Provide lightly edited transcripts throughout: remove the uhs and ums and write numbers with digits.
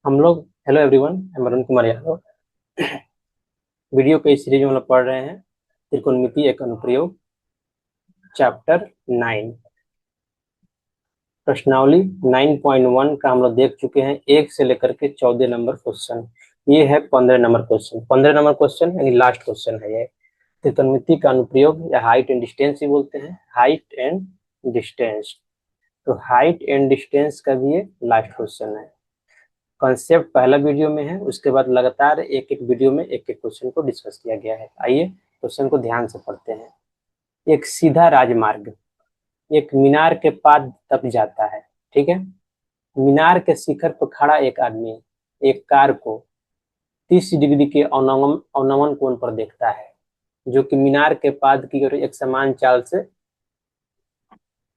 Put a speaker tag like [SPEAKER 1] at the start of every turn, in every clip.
[SPEAKER 1] हम लोग hello everyone, मैं वरुण कुमार यादव। वीडियो के इस सीरीज में हम लोग पढ़ रहे हैं त्रिकोणमिति एक अनुप्रयोग, चैप्टर 9, प्रश्नावली 9.1 का हम लोग देख चुके हैं। 1 से लेकर के 14 नंबर क्वेश्चन। ये है 15 नंबर क्वेश्चन। 15 नंबर क्वेश्चन यानी लास्ट क्वेश्चन है ये। त्रिकोणमिति का अनुप्रयोग या हाइट एंड डिस्टेंस ही बोलते हैं, हाइट एंड डिस्टेंस। तो हाइट एंड डिस्टेंस का भी ये लास्ट क्वेश्चन है। कॉन्सेप्ट पहला वीडियो में है, उसके बाद लगातार एक एक वीडियो में एक एक क्वेश्चन को डिस्कस किया गया है। आइए क्वेश्चन को ध्यान से पढ़ते हैं। एक सीधा राजमार्ग एक मीनार के पाद तक जाता है। ठीक है। मीनार के शिखर पर खड़ा एक आदमी एक कार को 30 डिग्री के अवनमन कोण पर देखता है, जो कि मीनार के पाद की ओर एक समान चाल से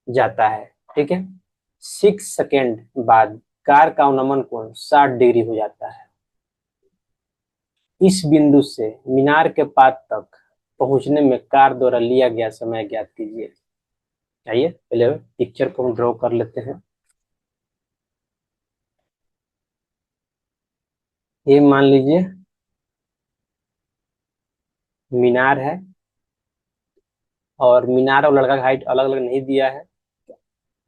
[SPEAKER 1] जाता है। ठीक है। 6 सेकेंड बाद कार का अवनमन कोण 60 डिग्री हो जाता है। इस बिंदु से मीनार के पाद तक पहुंचने में कार द्वारा लिया गया समय ज्ञात कीजिए। आइए पहले पिक्चर को हम ड्रॉ कर लेते हैं। ये मान लीजिए मीनार है, और मीनार और लड़का का हाइट अलग अलग नहीं दिया है,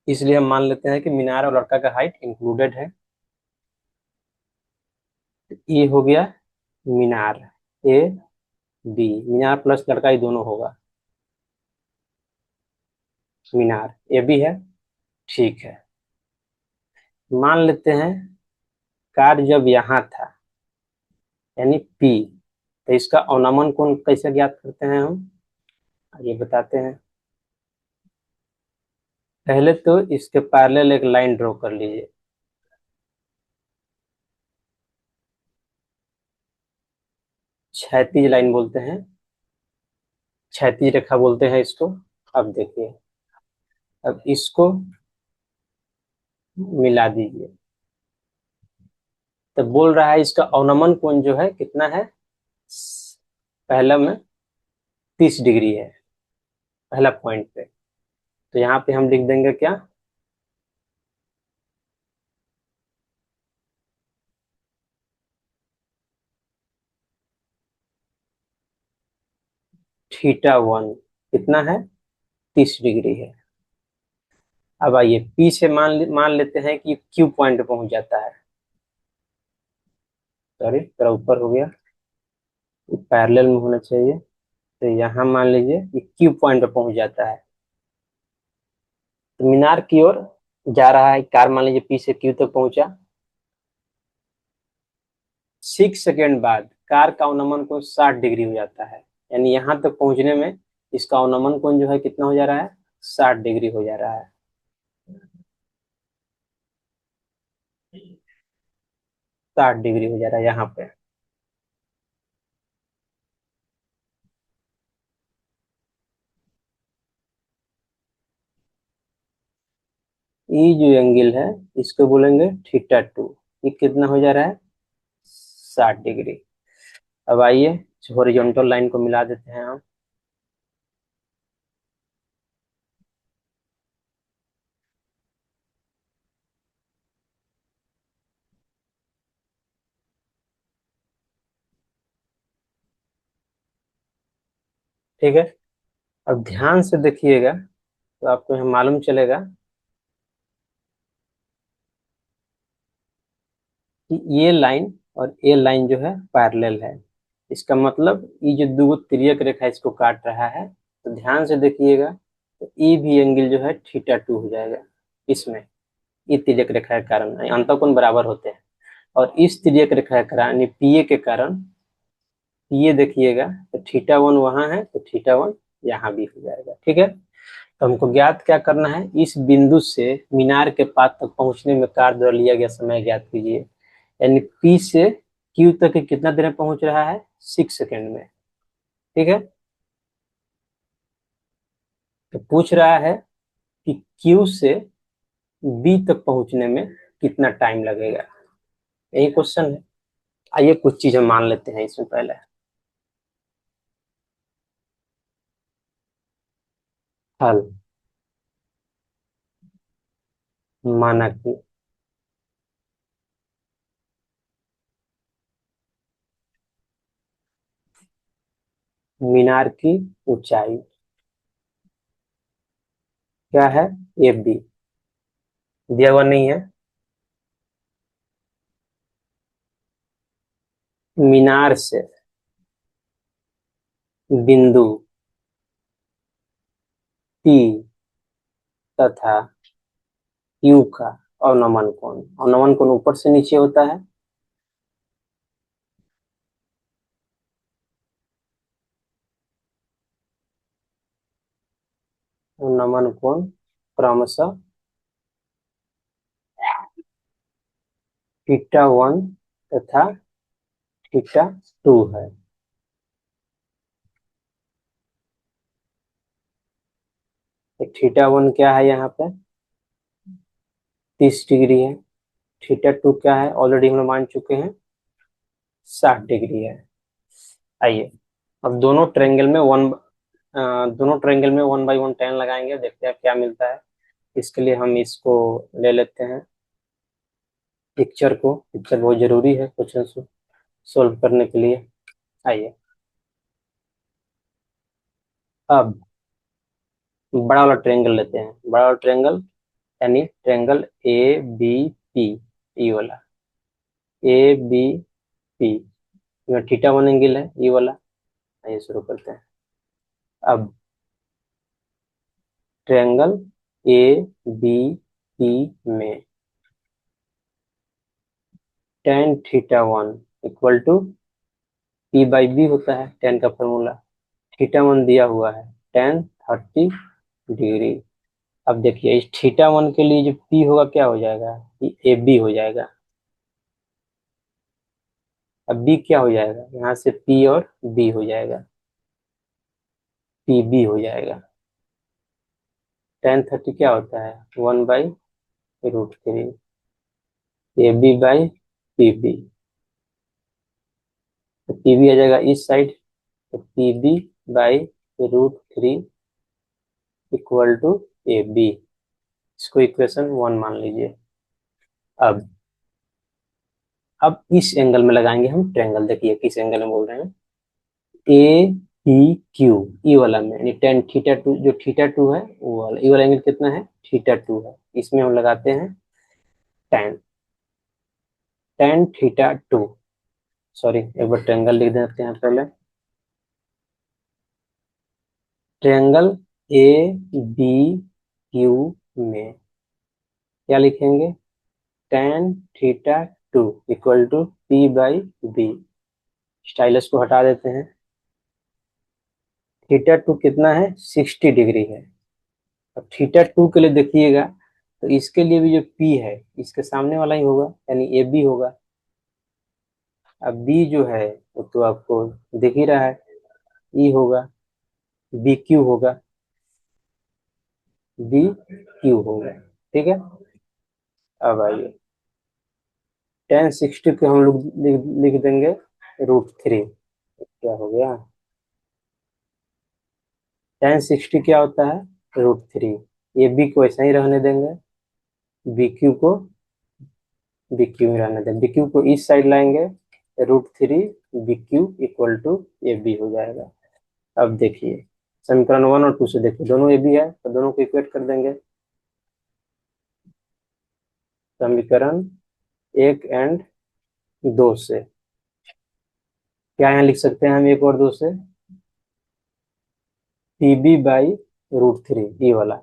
[SPEAKER 1] इसलिए हम मान लेते हैं कि मीनार और लड़का का हाइट इंक्लूडेड है। ये हो गया मीनार ए बी, मीनार प्लस लड़का ही दोनों होगा। मीनार ए बी है। ठीक है। मान लेते हैं कार जब यहाँ था यानी पी, तो इसका अवनमन कोण कैसे ज्ञात करते हैं हम, ये बताते हैं। पहले तो इसके पैरेलल एक लाइन ड्रॉ कर लीजिए। क्षैतिज लाइन बोलते हैं, क्षैतिज रेखा बोलते हैं इसको। अब देखिए, अब इसको मिला दीजिए, तो बोल रहा है इसका अवनमन कोण जो है कितना है, पहला में 30 डिग्री है, पहला पॉइंट पे। तो यहाँ पे हम लिख देंगे क्या, θ1 कितना है, 30 डिग्री है। अब आइए पी से मान लेते हैं कि क्यू पॉइंट पे पहुंच जाता है। सॉरी थोड़ा ऊपर हो गया, पैरेलल में होना चाहिए। तो यहाँ मान लीजिए कि क्यू पॉइंट पे पहुंच जाता है, तो मीनार की ओर जा रहा है कार। मान लीजिए पी से क्यू तक पहुंचा। 6 सेकेंड बाद कार का अवनमन कोण 60 डिग्री हो जाता है, यानी यहाँ तक पहुंचने में इसका अवनमन कोण जो है कितना हो जा रहा है, 60 डिग्री हो जा रहा है। 60 डिग्री हो जा रहा है यहाँ पे। ये जो एंगल है इसको बोलेंगे θ2। ये कितना हो जा रहा है, 60 डिग्री। अब आइए हॉरिजॉन्टल लाइन को मिला देते हैं हम। ठीक है। अब ध्यान से देखिएगा तो आपको यहाँ मालूम चलेगा कि ये लाइन और ये लाइन जो है पैरेलल है। इसका मतलब ये जो दो तिर्यक रेखा इसको काट रहा है, तो ध्यान से देखिएगा, तो ये भी एंगल जो है θ2 हो जाएगा इसमें। ये तिर्यक रेखा के कारण अंतःकोण बराबर होते हैं, और इस तिर्यक रेखा के कारण यानी पीए के कारण ये देखिएगा, तो θ1 वहां है तो θ1 यहाँ भी हो जाएगा। ठीक है। तो हमको ज्ञात क्या करना है, इस बिंदु से मीनार के पाद तक पहुंचने में कार द्वारा लिया गया समय ज्ञात कीजिए। यानी पी से क्यू तक कितना देर में पहुंच रहा है, 6 सेकेंड में। ठीक है। तो पूछ रहा है कि क्यू से बी तक पहुंचने में कितना टाइम लगेगा, यही क्वेश्चन है। आइए कुछ चीज हम मान लेते हैं इसमें पहले। हल, माना कि मीनार की ऊंचाई क्या है? A B. दिया हुआ नहीं है। मीनार से बिंदु पी तथा क्यू का अवनमन कोण। अवनमन कोण ऊपर से नीचे होता है। अवनमन कोण क्रमशः थीटा वन तथा थीटा टू है। तो थीटा वन क्या है यहाँ पे? 30 डिग्री है। थीटा टू क्या है? ऑलरेडी हम लोग मान चुके हैं, 60 डिग्री है। आइए, अब दोनों ट्रायंगल में 1/1 tan लगाएंगे, देखते हैं क्या मिलता है। इसके लिए हम इसको ले लेते हैं, पिक्चर बहुत जरूरी है क्वेश्चन सोल्व करने के लिए। आइए, अब बड़ा वाला ट्रायंगल लेते हैं। बड़ा वाला ट्रायंगल यानी ट्रायंगल ए बी पी, ई वाला ए बी पी में थीटा वन एंगल है, ई वाला। आइए शुरू करते हैं। अब ट्रायंगल ए बी पी में tan theta one equal to P by B होता है, tan का फॉर्मूला। थीटा वन दिया हुआ है tan 30 डिग्री। अब देखिए, इस थीटा वन के लिए जो पी होगा क्या हो जाएगा? ये ए बी हो जाएगा। अब बी क्या हो जाएगा? यहाँ से पी और बी हो जाएगा, पी बी हो जाएगा। tan 30 क्या होता है? 1/√3 A B by P B. तो पी बी आ जाएगा इस साइड, तो पी बी बाई√3 इक्वल टू ए बी। इसको इक्वेशन 1 मान लीजिए। अब इस एंगल में लगाएंगे हम ट्रायंगल। देखिए किस एंगल में बोल रहे हैं, ए पी क्यू, ई वाला में, यानी tan थीटा टू, जो थीटा टू है वो वाला। ई वाला एंगल कितना है? थीटा टू है। इसमें हम लगाते हैं tan tan theta to. Sorry, एक बार ट्रायंगल लिख देते हैं पहले। ट्रायंगल ए बी क्यू में क्या लिखेंगे? tan theta two equal to P by B. Stylus को हटा देते हैं। थीटा टू कितना है? 60 डिग्री है। अब थीटा टू के लिए देखिएगा, तो इसके लिए भी जो पी है इसके सामने वाला ही होगा, यानी ए बी होगा। अब बी जो है वो तो आपको दिख ही रहा है, ई होगा, बी क्यू होगा, बी क्यू होगा। ठीक है। अब आइए, tan 60 को हम लोग लिख देंगे √3। क्या हो गया? tan 60 क्या होता है? √3। ये बी को ऐसा ही रहने देंगे, बी क्यू को बी क्यू में रहने देंगे। बी क्यू को इस साइड लाएंगे, √3 B Q equal to A B हो जाएगा। अब देखिए, समीकरण 1 और 2 से देखिए, दोनों ए बी है तो दोनों को इक्वेट कर देंगे। समीकरण 1 और 2 से क्या यहाँ लिख सकते हैं हम? 1 और 2 से पी बी बाई√3, ई वाला,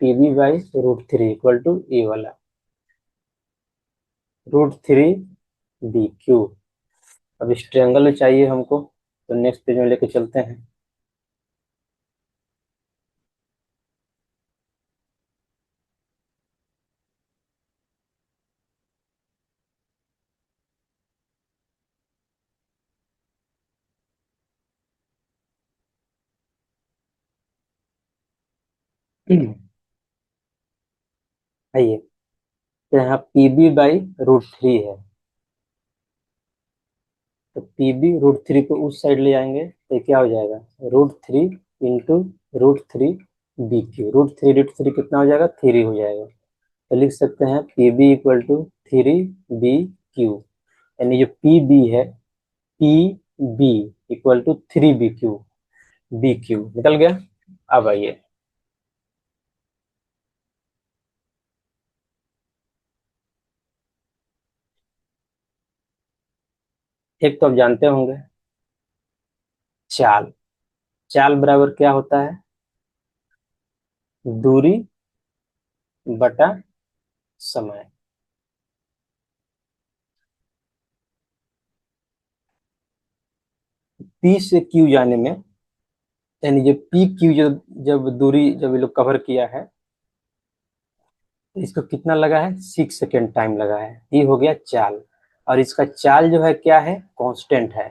[SPEAKER 1] पी बी बाई√3 इक्वल टू ई वाला √3 बी क्यू। अब इस ट्रायंगल चाहिए हमको, तो नेक्स्ट पेज में लेके चलते हैं। आइए, तो यहाँ पी बी बाई√3 है, तो पी बी √3 को उस साइड ले आएंगे तो क्या हो जाएगा? √3 इंटू √3 बी क्यू। √3 कितना हो जाएगा? 3 हो जाएगा। तो लिख सकते हैं P B equal to 3 B Q, यानी जो पी बी है, P B equal to 3 B Q. B Q निकल गया। अब आइए, एक तो आप जानते होंगे, चाल। चाल बराबर क्या होता है? दूरी बटा समय। पी से क्यू जाने में, यानी जो पी क्यू जब जब दूरी जब ये लोग कवर किया है, तो इसको कितना लगा है? 6 सेकेंड टाइम लगा है। ये हो गया चाल। और इसका चाल जो है क्या है? कांस्टेंट है।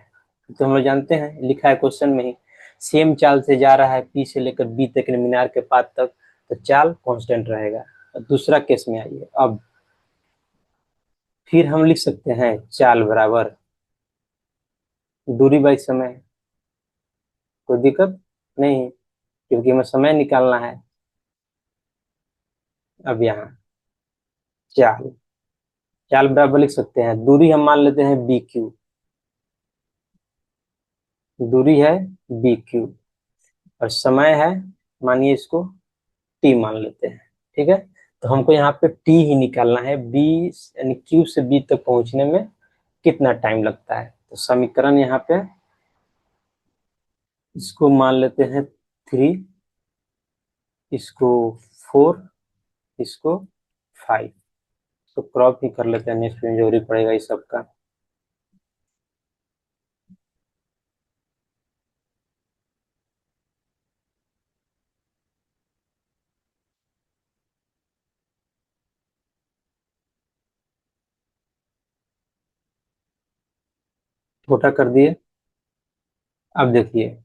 [SPEAKER 1] तो हम लोग जानते हैं, लिखा है क्वेश्चन में ही, सेम चाल से जा रहा है पी से लेकर बी तक, मीनार के पास तक, तो चाल कांस्टेंट रहेगा। दूसरा केस में आइए अब, फिर हम लिख सकते हैं चाल बराबर दूरी बाई समय। कोई दिक्कत नहीं, क्योंकि हमें समय निकालना है। अब यहाँ चाल, चाल बराबर लिख सकते हैं, दूरी हम मान लेते हैं बी क्यू। दूरी है बी क्यू, और समय है, मानिए इसको टी मान लेते हैं। ठीक है, तो हमको यहाँ पे टी ही निकालना है, बी यानी क्यू से बी तक पहुंचने में कितना टाइम लगता है। तो समीकरण यहाँ पे, इसको मान लेते हैं 3, इसको 4, इसको 5। तो क्रॉप ही कर लेते हैं, नेक्स्ट में जरूरी पड़ेगा इस सब का। छोटा कर दिए। अब देखिए,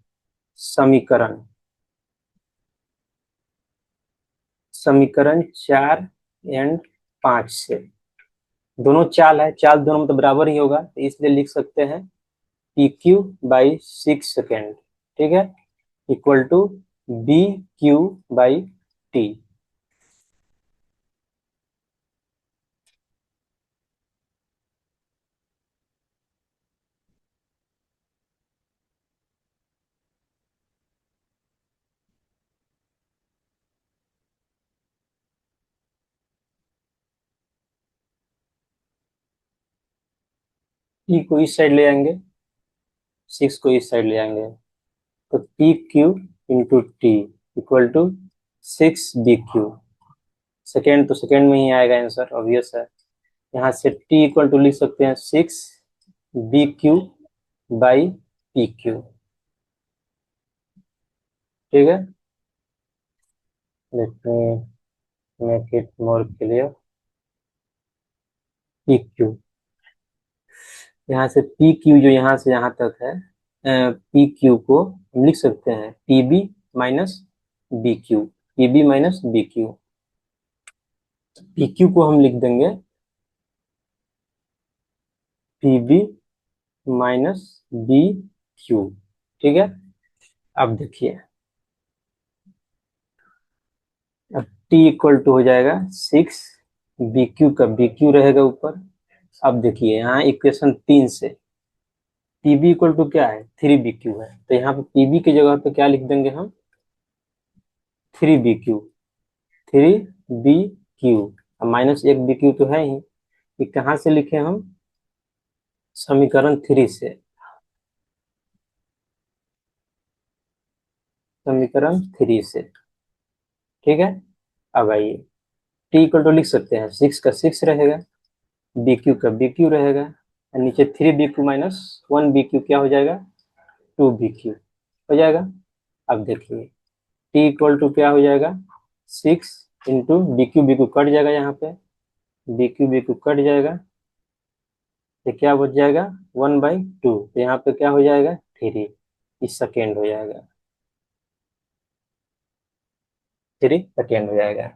[SPEAKER 1] समीकरण समीकरण 4 एंड 5 से, दोनों चाल है, चाल दोनों मतलब बराबर ही होगा, तो इसलिए लिख सकते हैं पी क्यू बाई 6 सेकेंड, ठीक है, equal to B Q by T. T को इस साइड ले आएंगे, 6 को इस साइड ले आएंगे, तो P Q into T equal to 6 B Q. Second तो सेकेंड में ही आएगा आंसर, ऑब्वियस है। यहाँ से टी इक्वल टू लिख सकते हैं 6 B Q by P Q. ठीक है, let me make it more clear. P Q, यहाँ से पी क्यू जो यहाँ से यहाँ तक है, पी क्यू को हम लिख सकते हैं P B minus B Q. P B minus B Q, P Q को हम लिख देंगे P B minus B Q. ठीक है, अब देखिए, अब टी इक्वल टू हो जाएगा 6 बी क्यू का बी क्यू रहेगा ऊपर। अब देखिए यहाँ इक्वेशन 3 से पी बी इक्वल टू क्या है? 3 बी क्यू है, तो यहाँ पे पी बी की जगह पे क्या लिख देंगे हम? 3 B Q. 3 B Q, minus 1 B Q तो है ही। ये कहाँ से लिखे हम? समीकरण 3 से। समीकरण 3 से, ठीक है। अब आइए, टी इक्वल टू लिख सकते हैं 6 का 6 रहेगा, बी क्यू का बी क्यू रहेगा, और नीचे 3 B Q minus 1 B Q क्या हो जाएगा? 2 बी क्यू हो जाएगा। अब देखिए, टी इक्वल टू क्या हो जाएगा? 6 इंटू बी क्यू कट जाएगा, यहाँ पे बी क्यू कट जाएगा, तो क्या बच जाएगा? 1/2। तो यहाँ पे क्या हो जाएगा? 3 इस सेकेंड हो जाएगा, 3 सेकेंड हो जाएगा।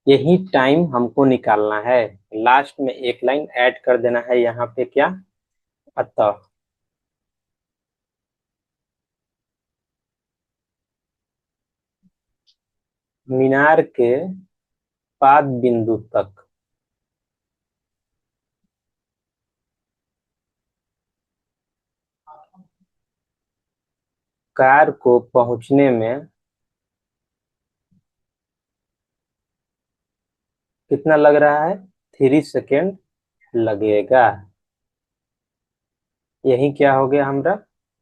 [SPEAKER 1] यही टाइम हमको निकालना है। लास्ट में एक लाइन ऐड कर देना है यहाँ पे, क्या? अतः। मीनार के पाद बिंदु तक कार को पहुंचने में कितना लग रहा है? 3 सेकेंड लगेगा। यही क्या हो गया हमारा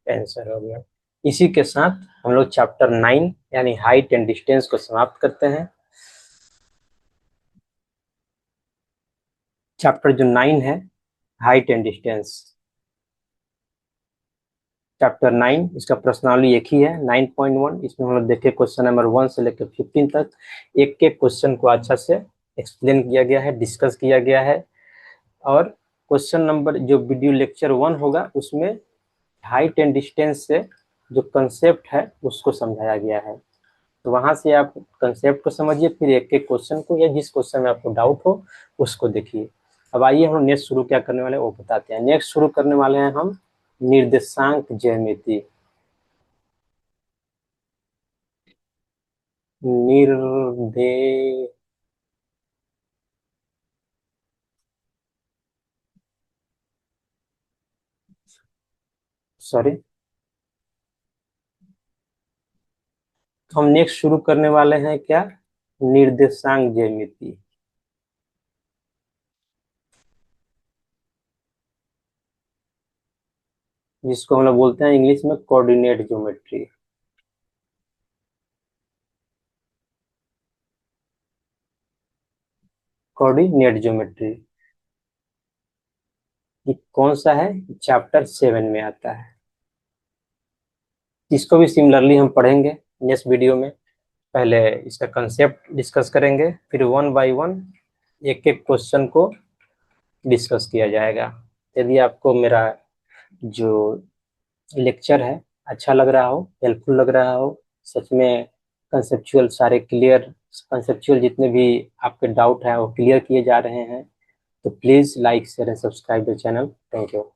[SPEAKER 1] आंसर हो गया। इसी के साथ हम लोग चैप्टर 9 यानी हाइट एंड डिस्टेंस को समाप्त करते हैं। चैप्टर जो 9 है हाइट एंड डिस्टेंस, चैप्टर 9 इसका प्रश्नावली एक ही है 9.1। इसमें हम लोग देखे क्वेश्चन नंबर 1 से लेकर 15 तक एक एक क्वेश्चन को अच्छा से एक्सप्लेन किया गया है, डिस्कस किया गया है। और क्वेश्चन नंबर जो वीडियो लेक्चर 1 होगा उसमें हाइट एंड डिस्टेंस से जो कंसेप्ट है उसको समझाया गया है। तो वहां से आप कंसेप्ट को समझिए, फिर एक एक क्वेश्चन को या जिस क्वेश्चन में आपको डाउट हो उसको देखिए। अब आइए हम नेक्स्ट शुरू क्या करने वाले हैं वो बताते हैं। नेक्स्ट शुरू करने वाले हैं हम निर्देशांक ज्यामिति। निर्दे सॉरी, तो हम नेक्स्ट शुरू करने वाले हैं क्या? निर्देशांक ज्यामिति। जिसको हम लोग बोलते हैं इंग्लिश में कोऑर्डिनेट ज्योमेट्री। कोऑर्डिनेट ज्योमेट्री ये कौन सा है? चैप्टर 7 में आता है। इसको भी सिमिलरली हम पढ़ेंगे नेक्स्ट वीडियो में। पहले इसका कंसेप्ट डिस्कस करेंगे, फिर वन बाय वन एक एक क्वेश्चन को डिस्कस किया जाएगा। यदि आपको मेरा जो लेक्चर है अच्छा लग रहा हो, हेल्पफुल लग रहा हो, सच में कंसेप्चुअल सारे क्लियर, कंसेप्चुअल जितने भी आपके डाउट है वो क्लियर किए जा रहे हैं, तो please like share and subscribe the channel. Thank you.